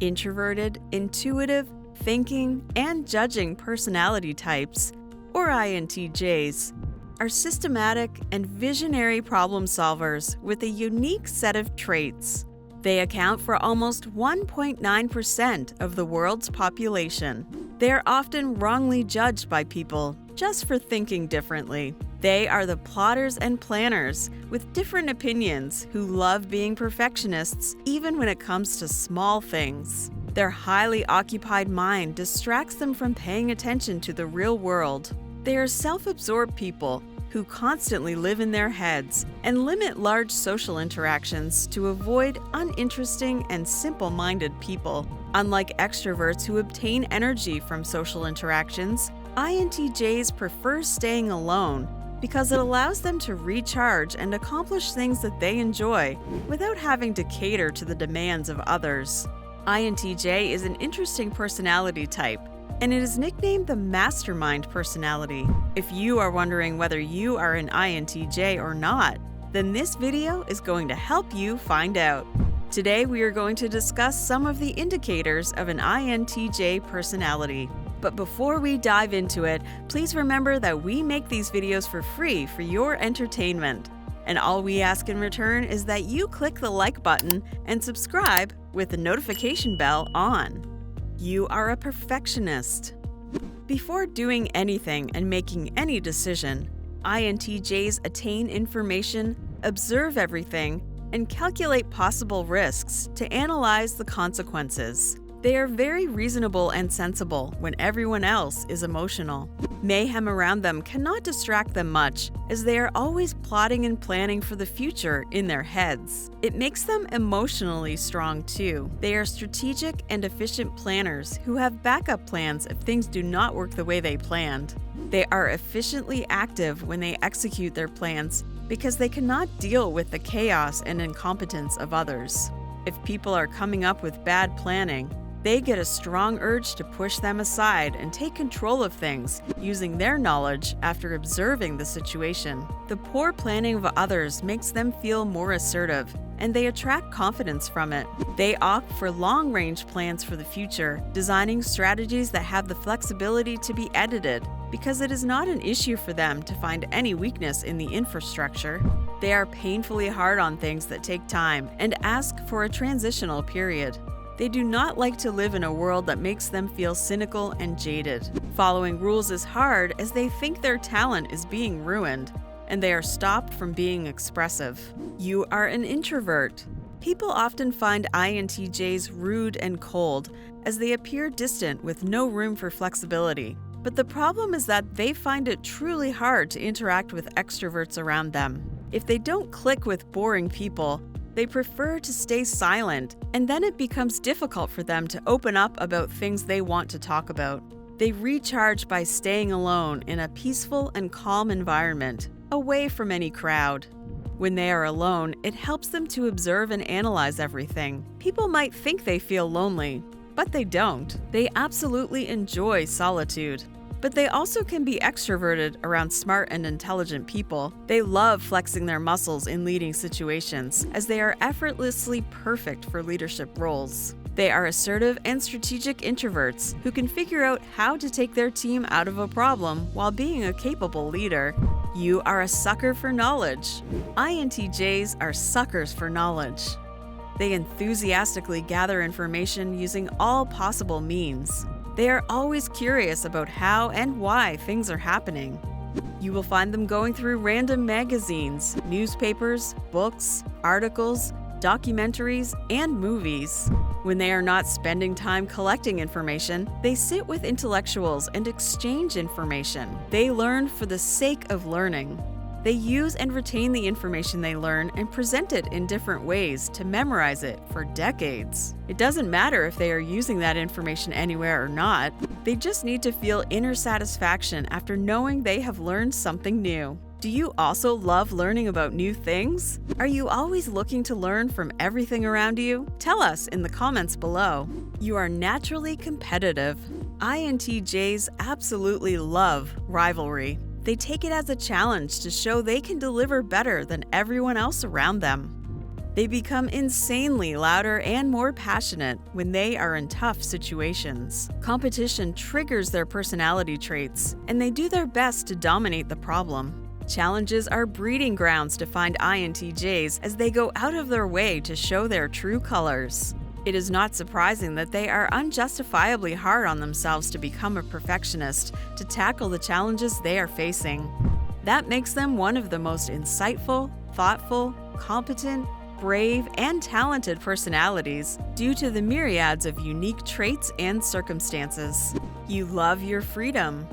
Introverted, intuitive, thinking, and judging personality types, or INTJs, are systematic and visionary problem solvers with a unique set of traits. They account for almost 1.9% of the world's population. They are often wrongly judged by people just for thinking differently. They are the plotters and planners with different opinions who love being perfectionists even when it comes to small things. Their highly occupied mind distracts them from paying attention to the real world. They are self-absorbed people who constantly live in their heads and limit large social interactions to avoid uninteresting and simple-minded people. Unlike extroverts who obtain energy from social interactions, INTJs prefer staying alone because it allows them to recharge and accomplish things that they enjoy without having to cater to the demands of others. INTJ is an interesting personality type, and it is nicknamed the mastermind personality. If you are wondering whether you are an INTJ or not, then this video is going to help you find out. Today we are going to discuss some of the indicators of an INTJ personality. But before we dive into it, please remember that we make these videos for free for your entertainment. And all we ask in return is that you click the like button and subscribe with the notification bell on. You are a perfectionist. Before doing anything and making any decision, INTJs attain information, observe everything, and calculate possible risks to analyze the consequences. They are very reasonable and sensible when everyone else is emotional. Mayhem around them cannot distract them much, as they are always plotting and planning for the future in their heads. It makes them emotionally strong too. They are strategic and efficient planners who have backup plans if things do not work the way they planned. They are efficiently active when they execute their plans because they cannot deal with the chaos and incompetence of others. If people are coming up with bad planning, they get a strong urge to push them aside and take control of things, using their knowledge after observing the situation. The poor planning of others makes them feel more assertive, and they attract confidence from it. They opt for long-range plans for the future, designing strategies that have the flexibility to be edited, because it is not an issue for them to find any weakness in the infrastructure. They are painfully hard on things that take time and ask for a transitional period. They do not like to live in a world that makes them feel cynical and jaded. Following rules is hard as they think their talent is being ruined, and they are stopped from being expressive. You are an introvert. People often find INTJs rude and cold, as they appear distant with no room for flexibility. But the problem is that they find it truly hard to interact with extroverts around them. If they don't click with boring people, they prefer to stay silent, and then it becomes difficult for them to open up about things they want to talk about. They recharge by staying alone in a peaceful and calm environment, away from any crowd. When they are alone, it helps them to observe and analyze everything. People might think they feel lonely, but they don't. They absolutely enjoy solitude. But they also can be extroverted around smart and intelligent people. They love flexing their muscles in leading situations, as they are effortlessly perfect for leadership roles. They are assertive and strategic introverts who can figure out how to take their team out of a problem while being a capable leader. You are a sucker for knowledge. INTJs are suckers for knowledge. They enthusiastically gather information using all possible means. They are always curious about how and why things are happening. You will find them going through random magazines, newspapers, books, articles, documentaries, and movies. When they are not spending time collecting information, they sit with intellectuals and exchange information. They learn for the sake of learning. They use and retain the information they learn and present it in different ways to memorize it for decades. It doesn't matter if they are using that information anywhere or not. They just need to feel inner satisfaction after knowing they have learned something new. Do you also love learning about new things? Are you always looking to learn from everything around you? Tell us in the comments below. You are naturally competitive. INTJs absolutely love rivalry. They take it as a challenge to show they can deliver better than everyone else around them. They become insanely louder and more passionate when they are in tough situations. Competition triggers their personality traits, and they do their best to dominate the problem. Challenges are breeding grounds to find INTJs as they go out of their way to show their true colors. It is not surprising that they are unjustifiably hard on themselves to become a perfectionist to tackle the challenges they are facing. That makes them one of the most insightful, thoughtful, competent, brave, and talented personalities due to the myriads of unique traits and circumstances. You love your freedom.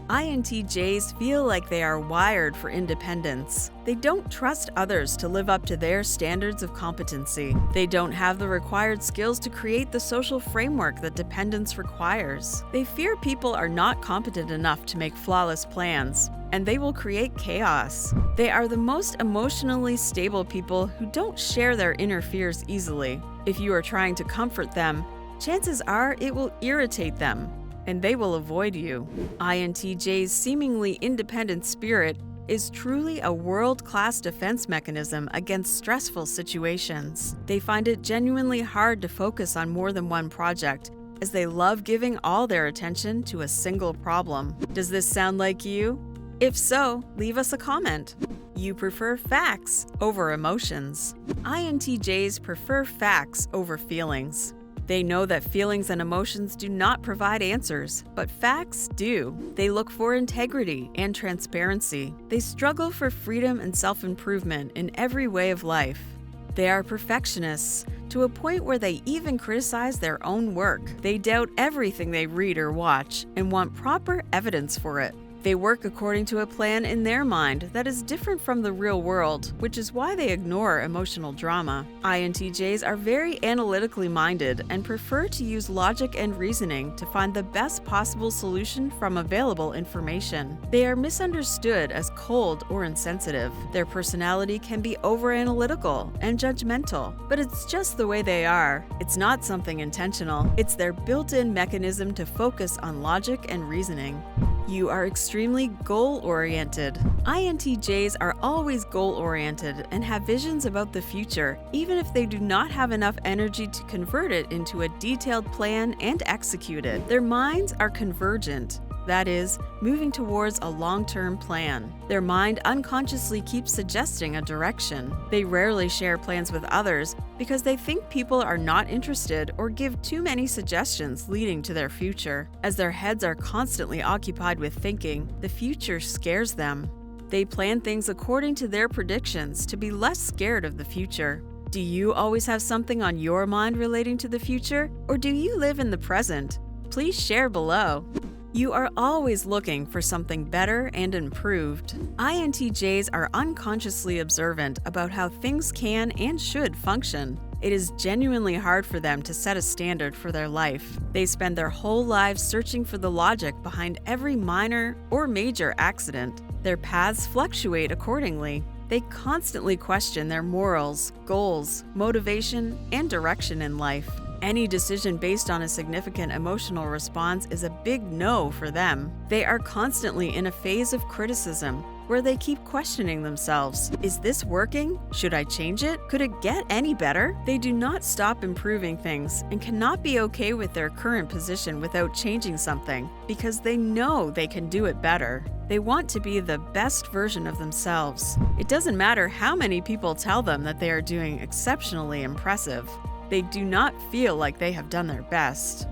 INTJs feel like they are wired for independence. They don't trust others to live up to their standards of competency. They don't have the required skills to create the social framework that dependence requires. They fear people are not competent enough to make flawless plans, and they will create chaos. They are the most emotionally stable people who don't share their inner fears easily. If you are trying to comfort them, chances are it will irritate them, and they will avoid you. INTJ's seemingly independent spirit is truly a world-class defense mechanism against stressful situations. They find it genuinely hard to focus on more than one project, as they love giving all their attention to a single problem. Does this sound like you? If so, leave us a comment. You prefer facts over emotions. INTJs prefer facts over feelings. They know that feelings and emotions do not provide answers, but facts do. They look for integrity and transparency. They struggle for freedom and self-improvement in every way of life. They are perfectionists to a point where they even criticize their own work. They doubt everything they read or watch and want proper evidence for it. They work according to a plan in their mind that is different from the real world, which is why they ignore emotional drama. INTJs are very analytically minded and prefer to use logic and reasoning to find the best possible solution from available information. They are misunderstood as cold or insensitive. Their personality can be over-analytical and judgmental, but it's just the way they are. It's not something intentional. It's their built-in mechanism to focus on logic and reasoning. You are extremely goal-oriented. INTJs are always goal-oriented and have visions about the future, even if they do not have enough energy to convert it into a detailed plan and execute it. Their minds are convergent. That is, moving towards a long-term plan. Their mind unconsciously keeps suggesting a direction. They rarely share plans with others because they think people are not interested or give too many suggestions leading to their future. As their heads are constantly occupied with thinking, the future scares them. They plan things according to their predictions to be less scared of the future. Do you always have something on your mind relating to the future, or do you live in the present? Please share below. You are always looking for something better and improved. INTJs are unconsciously observant about how things can and should function. It is genuinely hard for them to set a standard for their life. They spend their whole lives searching for the logic behind every minor or major accident. Their paths fluctuate accordingly. They constantly question their morals, goals, motivation, and direction in life. Any decision based on a significant emotional response is a big no for them. They are constantly in a phase of criticism where they keep questioning themselves. Is this working? Should I change it? Could it get any better? They do not stop improving things and cannot be okay with their current position without changing something because they know they can do it better. They want to be the best version of themselves. It doesn't matter how many people tell them that they are doing exceptionally impressive. They do not feel like they have done their best.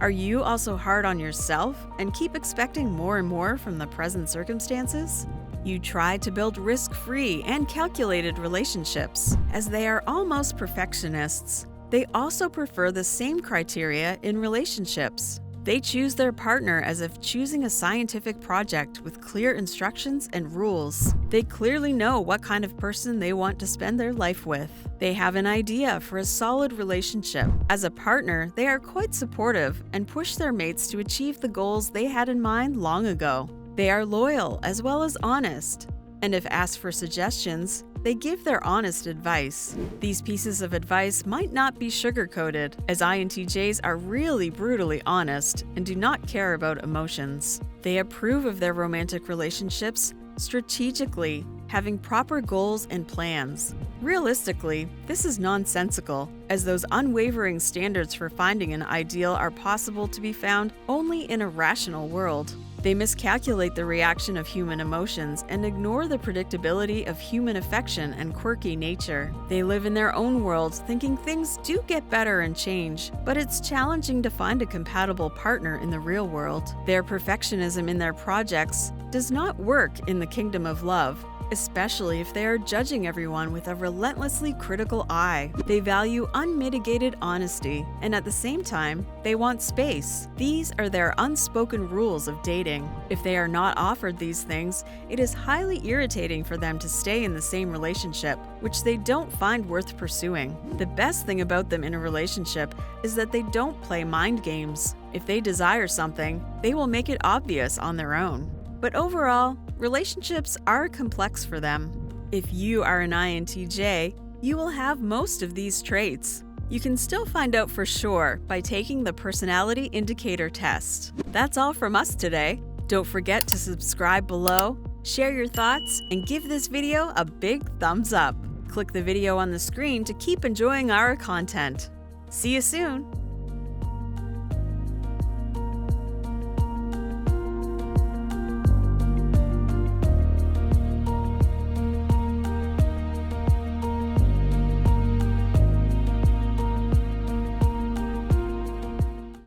Are you also hard on yourself and keep expecting more and more from the present circumstances? You try to build risk-free and calculated relationships. As they are almost perfectionists, they also prefer the same criteria in relationships. They choose their partner as if choosing a scientific project with clear instructions and rules. They clearly know what kind of person they want to spend their life with. They have an idea for a solid relationship. As a partner, they are quite supportive and push their mates to achieve the goals they had in mind long ago. They are loyal as well as honest, and if asked for suggestions, they give their honest advice. These pieces of advice might not be sugar-coated, as INTJs are really brutally honest and do not care about emotions. They approve of their romantic relationships strategically having proper goals and plans. Realistically, this is nonsensical, as those unwavering standards for finding an ideal are possible to be found only in a rational world. They miscalculate the reaction of human emotions and ignore the predictability of human affection and quirky nature. They live in their own worlds thinking things do get better and change, but it's challenging to find a compatible partner in the real world. Their perfectionism in their projects does not work in the kingdom of love, especially if they are judging everyone with a relentlessly critical eye. They value unmitigated honesty, and at the same time, they want space. These are their unspoken rules of dating. If they are not offered these things, it is highly irritating for them to stay in the same relationship, which they don't find worth pursuing. The best thing about them in a relationship is that they don't play mind games. If they desire something, they will make it obvious on their own. But overall, relationships are complex for them. If you are an INTJ, you will have most of these traits. You can still find out for sure by taking the personality indicator test. That's all from us today. Don't forget to subscribe below, share your thoughts, and give this video a big thumbs up. Click the video on the screen to keep enjoying our content. See you soon!